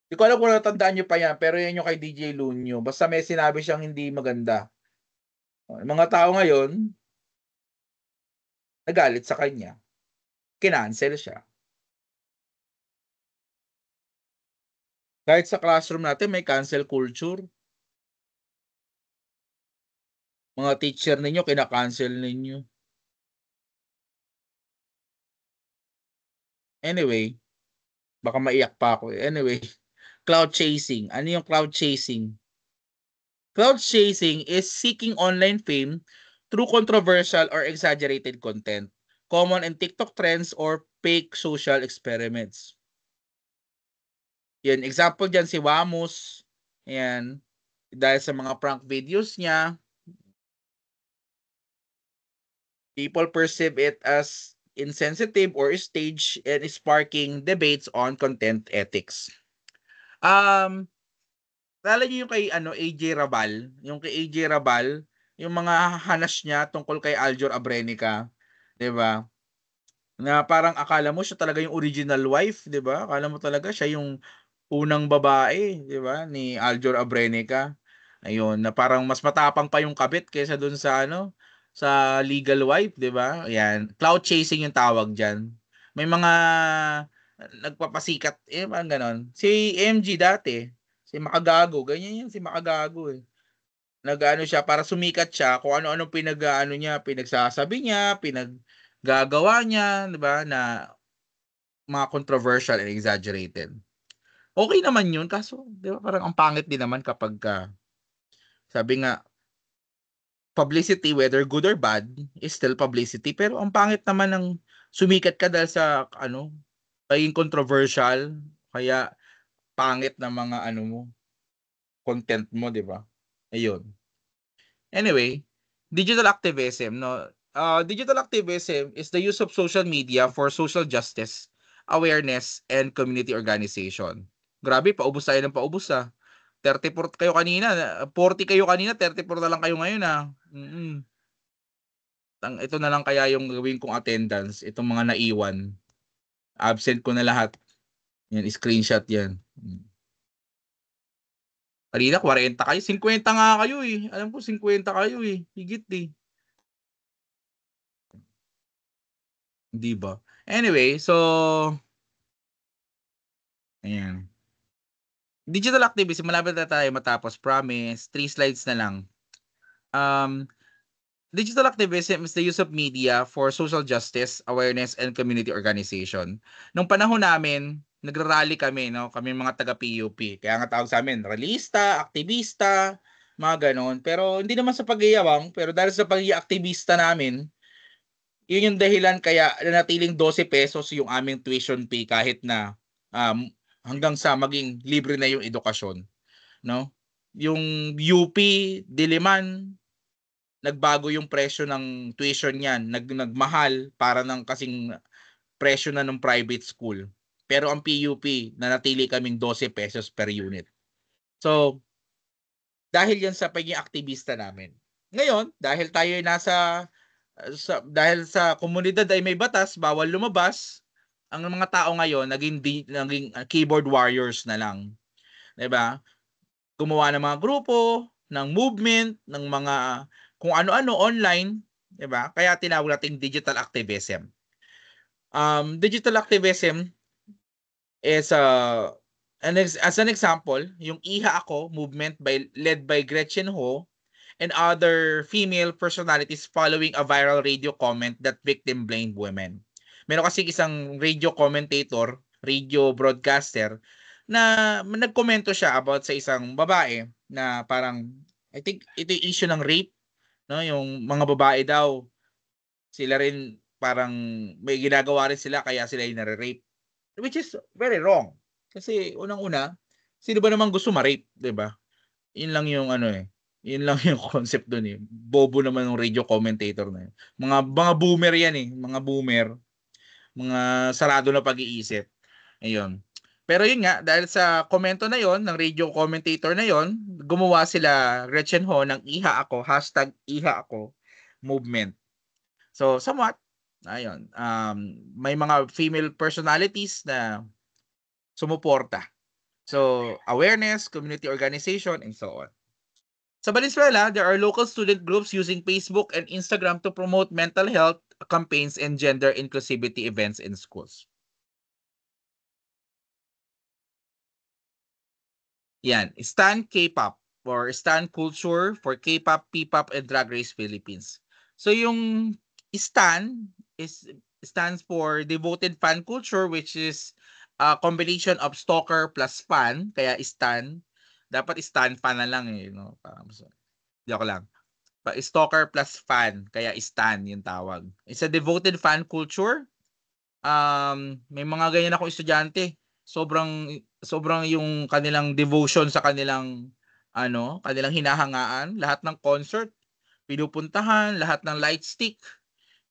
Di ko alam kung natandaan nyo pa yan, pero yan yung kay DJ Lunyo. Basta may sinabi siyang hindi maganda. Mga tao ngayon, nagalit sa kanya. Kinancel siya. Kahit sa classroom natin, may cancel culture. Mga teacher ninyo, kina-cancel ninyo. Anyway, baka maiyak pa ako. Anyway, cloud chasing. Ano yung cloud chasing? Cloud chasing is seeking online fame through controversial or exaggerated content, common in TikTok trends or fake social experiments. Yan, example dyan si Wamus. Ayan, dahil sa mga prank videos niya, people perceive it as insensitive or staged and sparking debates on content ethics. Naalala niyo yung kay AJ Rabal, yung kay AJ Rabal, yung mga hanas niya tungkol kay Aljor Abrenica, 'di ba? Na parang akala mo siya talaga yung original wife, 'di ba? Akala mo talaga siya yung unang babae, 'di ba, ni Aljor Abrenica. Ayun, na parang mas matapang pa yung kabit kaysa dun sa sa legal wife, 'di ba? Ayan, clout chasing yung tawag diyan. May mga nagpapasikat, parang ganon. Si MG dati, si Makagago, ganyan yan si Makagago eh. Nag-ano siya para sumikat siya kung ano-ano pinag-ano niya, pinagsasabi niya, pinaggagawa niya, 'di ba? Na mga controversial and exaggerated. Okay naman 'yun kaso 'di ba parang ang pangit din naman kapag sabi nga publicity whether good or bad is still publicity pero ang pangit naman ng sumikat ka dahil sa pagiging controversial kaya pangit na mga mo content mo 'di ba? Ayun. Anyway, digital activism, no? Digital activism is the use of social media for social justice, awareness, and community organization. Grabe, paubos tayo ng paubos 34 kayo kanina, 40 kayo kanina, 34 na lang kayo ngayon Ito na lang kaya yung gawin kong attendance, itong mga naiwan. Absent ko na lahat. Yan, screenshot yan. Kanina 40 kayo, 50 nga kayo eh. Alam ko 50 kayo eh. Higit eh. Di ba? Anyway, so ayan. Digital activism, malapit na tayo matapos. Promise. 3 slides na lang. Digital activism is the use of media for social justice, awareness, and community organization. Nung panahon namin, nagrarally kami, no? Kami mga taga-PUP. Kaya nga tawag sa amin, ralista, aktivista, mga ganon. Pero hindi naman sa pagyayabang, pero dahil sa pagiging aktivista namin, yun yung dahilan kaya nanatiling 12 pesos yung aming tuition fee kahit na hanggang sa maging libre na yung edukasyon, no? Yung UP Diliman, nagbago yung presyo ng tuition niyan, nagmahal para ng kasing presyo na ng private school. Pero ang PUP, nanatili kaming 12 pesos per unit. So, dahil yan sa pagiging aktivista namin. Ngayon, dahil tayo ay dahil sa komunidad ay may batas, bawal lumabas, ang mga tao ngayon naging keyboard warriors na lang. 'Di ba? Gumawa ng mga grupo, ng movement, ng mga kung ano-ano online, 'di ba? Kaya tinawag nating digital activism. Digital activism is as an example, yung Iha Ako movement led by Gretchen Ho and other female personalities following a viral radio comment that victim blamed women. Meron kasi isang radio commentator, radio broadcaster na nagkomento siya about sa isang babae na parang I think ito yung issue ng rape, no? Yung mga babae daw sila rin parang may ginagawa rin sila kaya sila yung nare-rape. Which is very wrong. Kasi unang-una, sino ba naman gusto ma-rape, 'di ba? Yun lang yung yun lang yung concept doon eh. Bobo naman ng radio commentator na yun. Mga boomer yan eh, mga boomer. Mga sarado na pag-iisip. Ayun. Pero yun nga, dahil sa komento na yon ng radio commentator na yon, gumawa sila, Gretchen Ho, ng Iha Ako, #Iha Ako movement. So, somewhat, ayun, may mga female personalities na sumuporta. So, awareness, community organization, and so on. Sa Valenzuela, there are local student groups using Facebook and Instagram to promote mental health campaigns and gender inclusivity events in schools. Yan, Stan K-pop or Stan Culture for K-pop, P-pop, and Drag Race Philippines. So yung Stan stands for Devoted Fan Culture, which is a combination of stalker plus fan, kaya Stan. Dapat Stan fan na lang eh, no? Joke lang. Stalker plus fan, kaya Stan yung tawag. It's a devoted fan culture. May mga ganyan akong estudyante. Sobrang yung kanilang devotion sa kanilang kanilang hinahangaan, lahat ng concert pinupuntahan, lahat ng light stick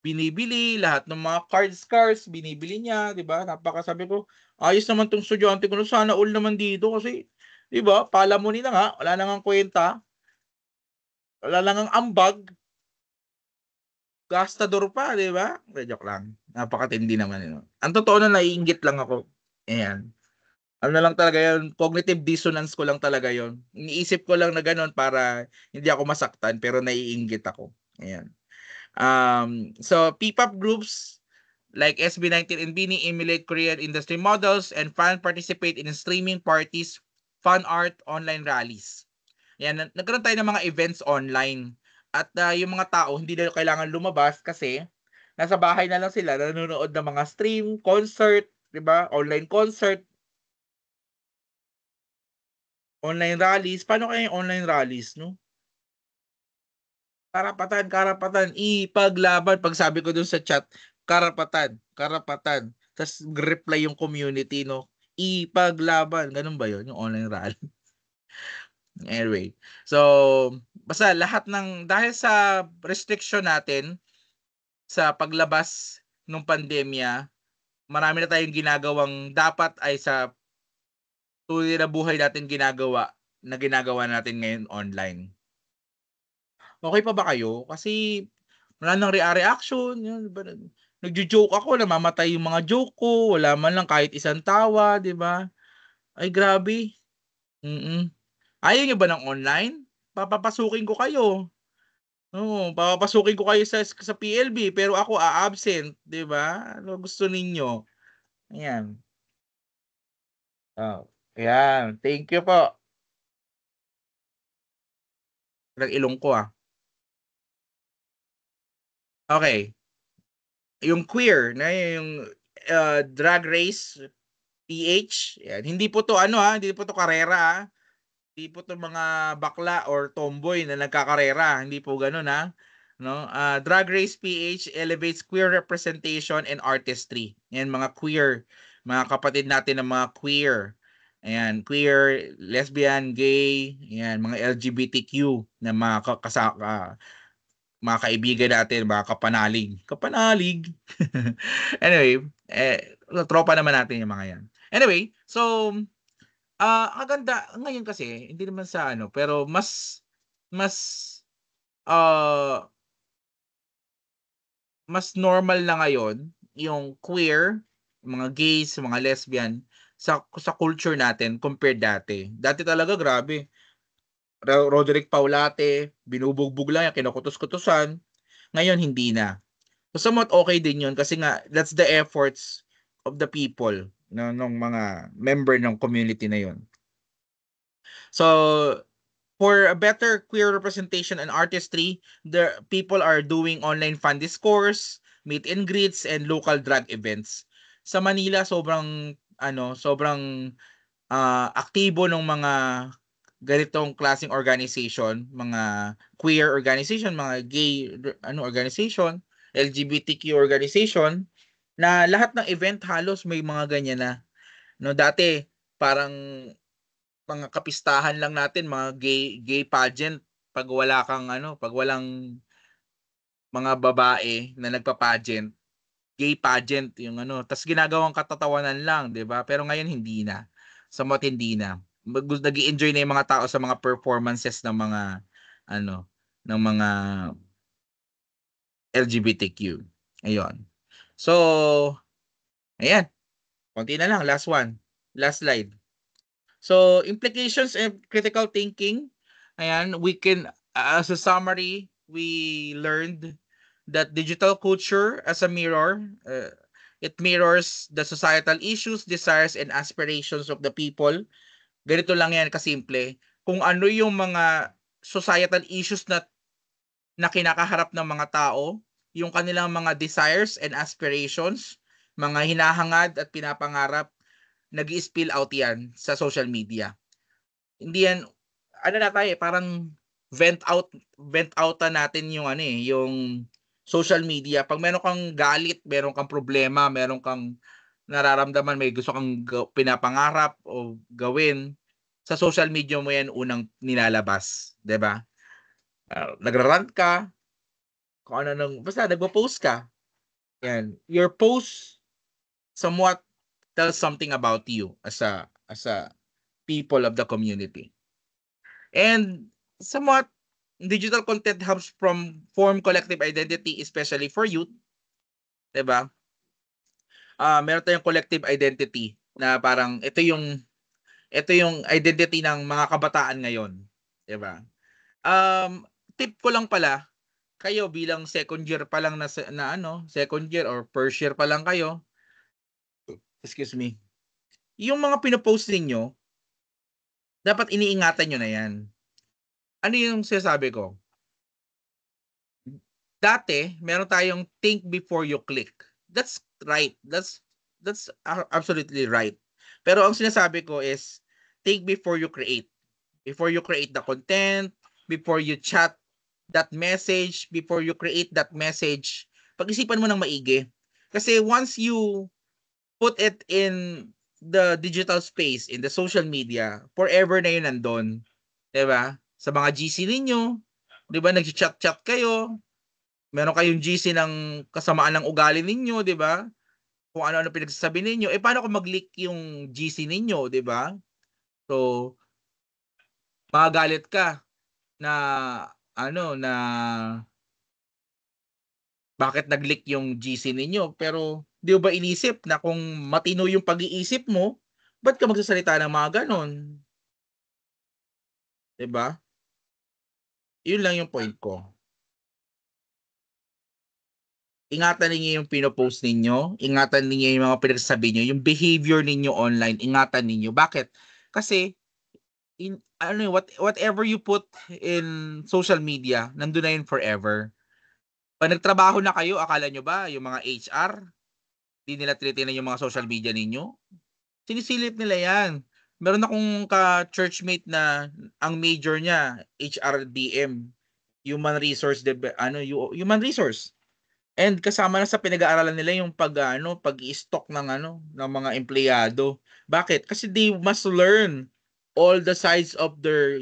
binibili, lahat ng mga cards binibili niya, 'di ba? Sabi ko, ayos naman 'tong estudyante ko, sana all naman dito kasi 'di ba, palamunin na nga, wala na ngang kuwenta, wala na ngang ambag, gastador pa, 'di ba? Joke lang, napakatindi naman yun. Ang totoo na naiinggit lang ako, ayan. Ano na lang talaga yun, cognitive dissonance ko lang talaga yun. Iniisip ko lang na gano'n para hindi ako masaktan pero naiinggit ako, ayan. So P-pop groups like SB19 and BINI emulate Korean industry models and fan participate in streaming parties, fan art, online rallies. Yan, nagkaroon tayo ng mga events online. At yung mga tao hindi na kailangan lumabas kasi nasa bahay na lang sila nanonood ng mga stream, concert, 'di ba? Online concert, online rallies. Paano kaya yung online rallies, no? Karapatan, karapatan, ipaglaban. Pag sabi ko dun sa chat, karapatan, karapatan. Tapos reply yung community, no? Ipaglaban. Ganun ba yun? Yung online rally. Anyway. So, basta lahat ng, dahil sa restriction natin sa paglabas ng pandemya, marami na tayong ginagawang dapat ay sa tunay na buhay natin ginagawa natin ngayon online. Okay pa ba kayo? Kasi wala nang reaction, yun, ba, nagjo-joke ako, namamatay yung mga joke ko, wala man lang kahit isang tawa, 'di ba? Ay grabe. Mm. Ayaw niyo ba ng online? Papapasukin ko kayo. Oo, papapasukin ko kayo sa PLB pero ako a-absent, 'di ba? Ano gusto ninyo? Ayan. Oh, ayan. Thank you po. Ng ilong ko ah. Okay. Yung queer na yung Drag Race PH, yan. Hindi po 'to ano, hindi po 'to karera, Hindi po 'to mga bakla or tomboy na nagkakarera, hindi po gano'n, no? Drag Race PH elevates queer representation and artistry. Yan mga queer, mga kapatid natin na mga queer. Ayan, queer, lesbian, gay, yan, mga LGBTQ na mga kaibigan natin, mga kapanalig. Kapanalig. Anyway, tropa naman natin yung mga yan. Anyway, so ang ganda ngayon kasi hindi naman sa ano, pero mas, ah, mas normal na ngayon yung queer, mga gays, mga lesbian sa culture natin compared dati. Dati talaga grabe, Roderick Paulate, binubugbog lang yan, kinukutos-kutusan. Ngayon hindi na. So somewhat okay din yun kasi nga that's the efforts of the people nung mga member ng community na yun. So for a better queer representation and artistry, the people are doing online fan discourse, meet and greets, and local drag events. Sa Manila, sobrang aktibo ng mga ganitong klaseng organization, mga queer organization, mga gay organization, LGBTQ organization, na lahat ng event halos may mga ganyan na. No, dati parang mga kapistahan lang natin, mga gay pageant, pag walang mga babae na nagpa-pageant, gay pageant yung tas ginagawang katatawanan lang, 'di ba? Pero ngayon hindi na. Somewhat hindi na. Nag-e-enjoy na yung mga tao sa mga performances ng mga ano, ng mga LGBTQ. Ayun. So, ayan, konti na lang, last one. Last slide. So, implications and critical thinking. Ayan, as a summary, we learned that digital culture as a mirror, it mirrors the societal issues, desires, and aspirations of the people. Ganito lang yan kasimple. Kung ano yung mga societal issues na kinakaharap ng mga tao, yung kanilang mga desires and aspirations, mga hinahangad at pinapangarap, nag-i-spill out yan sa social media. Hindi yan, na tayo, parang vent outan natin yung yung social media. Pag meron kang galit, meron kang problema, meron kang nararamdaman, may gusto kang pinapangarap o gawin, sa social media mo yan unang nilalabas, 'di ba? Nagrarant ka, kung ano nang basta nagpo-post ka. Yan. Your post somewhat tells something about you as a people of the community. And somewhat digital content helps from form collective identity, especially for youth, 'di ba? Meron tayong collective identity na parang ito yung identity ng mga kabataan ngayon, 'di ba? Tip ko lang pala, kayo bilang second year pa lang na ano, second year or first year pa lang kayo, excuse me. Yung mga pino-post ninyo, dapat iniingatan niyo na 'yan. Ano yung sinasabi ko? Dati, meron tayong think before you click. That's right. That's absolutely right. Pero ang sinasabi ko is think before you create. Before you create the content, before you chat that message, before you create that message, pag-isipan mo ng maigi. Kasi once you put it in the digital space, in the social media, forever na yun nandun. 'Di ba? Sa mga GC ninyo, 'di ba, nagchat-chat kayo, meron kayong GC ng kasamaan ng ugali ninyo, 'di ba? Kung ano-ano pinagsasabi ninyo, paano kung mag-leak yung GC ninyo, 'di ba? So, magagalit ka na ano, na bakit nag-leak yung GC ninyo, pero 'di mo ba inisip na kung matino yung pag-iisip mo, ba't ka magsasalita ng mga gano'n, 'di ba? Yun lang yung point ko. Ingatan ninyo yung pino-post ninyo, ingatan ninyo yung mga pinagsasabi niyo, yung behavior ninyo online, ingatan ninyo. Bakit? Kasi whatever you put in social media, nandun na yun forever. Pag nagtrabaho na kayo, akala nyo ba yung mga HR, di nila tinitingnan yung mga social media ninyo? Sinisilip nila yan. Meron akong ka-churchmate na ang major niya, HRDM, human resource. And kasama na sa pinag-aaralan nila yung pag-i-stock ng mga empleyado. Bakit? Kasi they must learn all the sides of their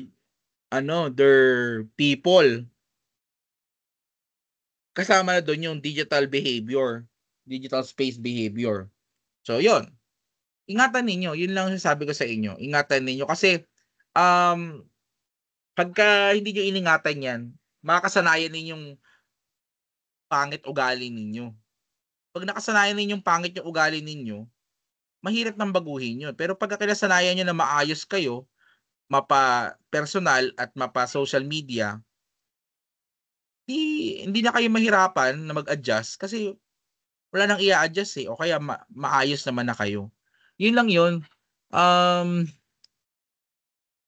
people. Kasama na doon yung digital behavior, digital space behavior. So, 'yon. Ingatan ninyo, 'yun lang sasabi ko sa inyo. Ingatan ninyo kasi pagka hindi niyo iningatan 'yan, makakasanayan ninyong pangit ugali ninyo. Pag nakasanayan ninyong pangit yung ugali ninyo, mahirap nang baguhin yun. Pero pagka kinasanayan nyo na maayos kayo, mapa-personal at mapa-social media, hindi na kayo mahirapan na mag-adjust kasi wala nang i-a-adjust o kaya maayos naman na kayo. Yun lang yun.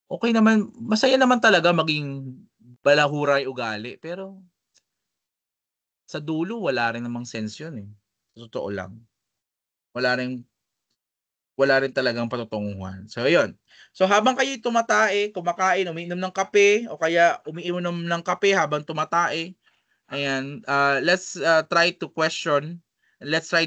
Okay naman, masaya naman talaga maging balahuray ugali, pero sa dulo wala rin namang sense yun eh. Sa totoo lang. Wala rin talagang patutunguhan. So, ayun. So, habang kayo'y tumatae, kumakain, umiinom ng kape, o kaya umiinom ng kape habang tumatae, ayan, let's try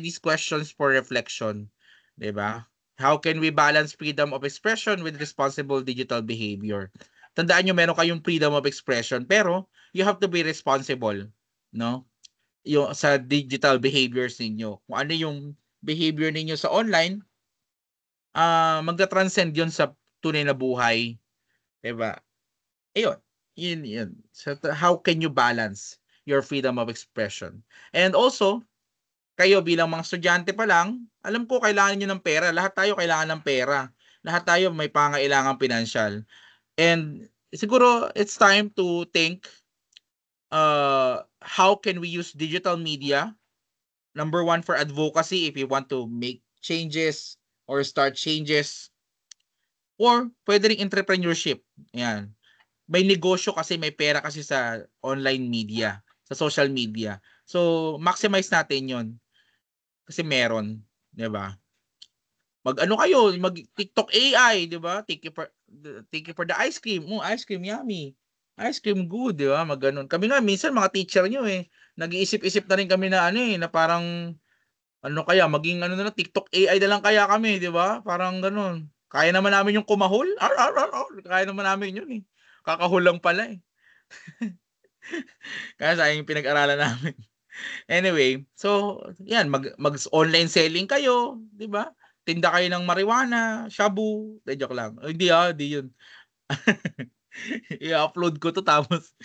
these questions for reflection. 'Di ba? How can we balance freedom of expression with responsible digital behavior? Tandaan nyo, meron kayong freedom of expression, pero you have to be responsible, no? Yung sa digital behaviors ninyo. Kung ano yung behavior ninyo sa online, magta-transcend 'yon sa tunay na buhay, 'di ba? Ayun, 'yun. So, how can you balance your freedom of expression? And also, kayo bilang mga estudyante pa lang, alam ko kailangan niyo ng pera. Lahat tayo kailangan ng pera. Lahat tayo may pangangailangang pinansyal. And siguro it's time to think how can we use digital media. Number one, for advocacy if you want to make changes or start changes. Or pwede ring entrepreneurship. Ayan. May negosyo kasi, may pera kasi sa online media, sa social media. So, maximize natin 'yon. Kasi meron, 'di ba? Mag-ano kayo, mag-TikTok AI, 'di ba? Thank you for the ice cream. Ice cream yummy. Ice cream good, 'di ba? Mag-ganon. Kami nga minsan mga teacher niyo nag-iisip-isip na rin kami na na parang ano kaya, maging na lang, TikTok AI na lang kaya kami, 'di ba? Parang gano'n. Kaya naman namin yung kumahol. Ar, ar, ar, ar. Kaya naman namin yun eh. Kakahul lang pala eh. Kaya sayang yung pinag-aralan namin. Anyway, so 'yan mag-online selling kayo, 'di ba? Tinda kayo ng marijuana, shabu, joke lang. Hindi 'yun. I-upload ko 'to tapos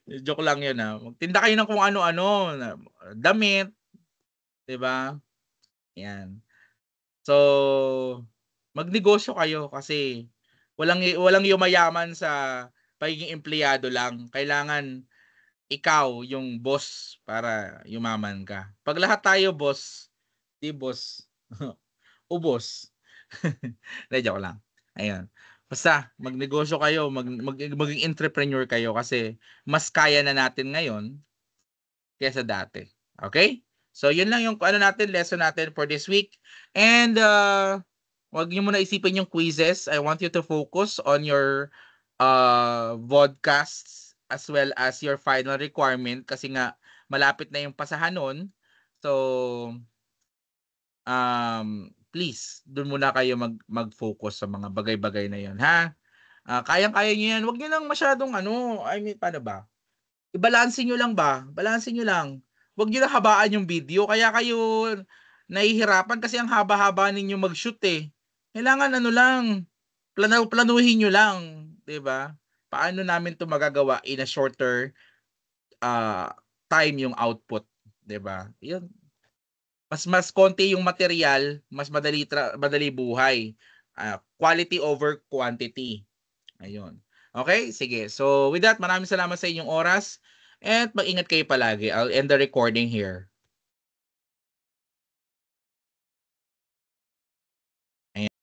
joke lang 'yun, Magtinda kayo ng kung ano-ano, damit, 'di ba? 'Yan. So, magnegosyo kayo kasi walang yumayaman sa pagiging empleyado lang. Kailangan ikaw yung boss para yumaman ka. 'Pag lahat tayo boss, 'di boss, ubos. Hindi, joke lang. Ayun. Basta magnegosyo kayo, maging entrepreneur kayo kasi mas kaya na natin ngayon kaysa dati. Okay? So, yun lang yung lesson natin for this week. And, wag niyo muna isipin yung quizzes. I want you to focus on your vodcasts as well as your final requirement kasi nga malapit na yung pasahan nun. So, please, dun muna kayo mag-focus sa mga bagay-bagay na yun, ha? Kayang-kaya niyo yan. Wag niyo lang masyadong paano ba? Balanse niyo lang ba? Balanse niyo lang. Wag niyo lang habaan yung video kaya kayo nahihirapan kasi ang haba-haba ninyo mag-shoot, eh. Kailangan lang, planuhin niyo lang, 'di ba? Paano namin 'to magagawa in a shorter time yung output, 'di ba? 'Yun. Mas konti yung material, mas madali buhay. Quality over quantity. Ayun. Okay, sige. So with that, maraming salamat sa inyong oras and mag-ingat kayo palagi. I'll end the recording here.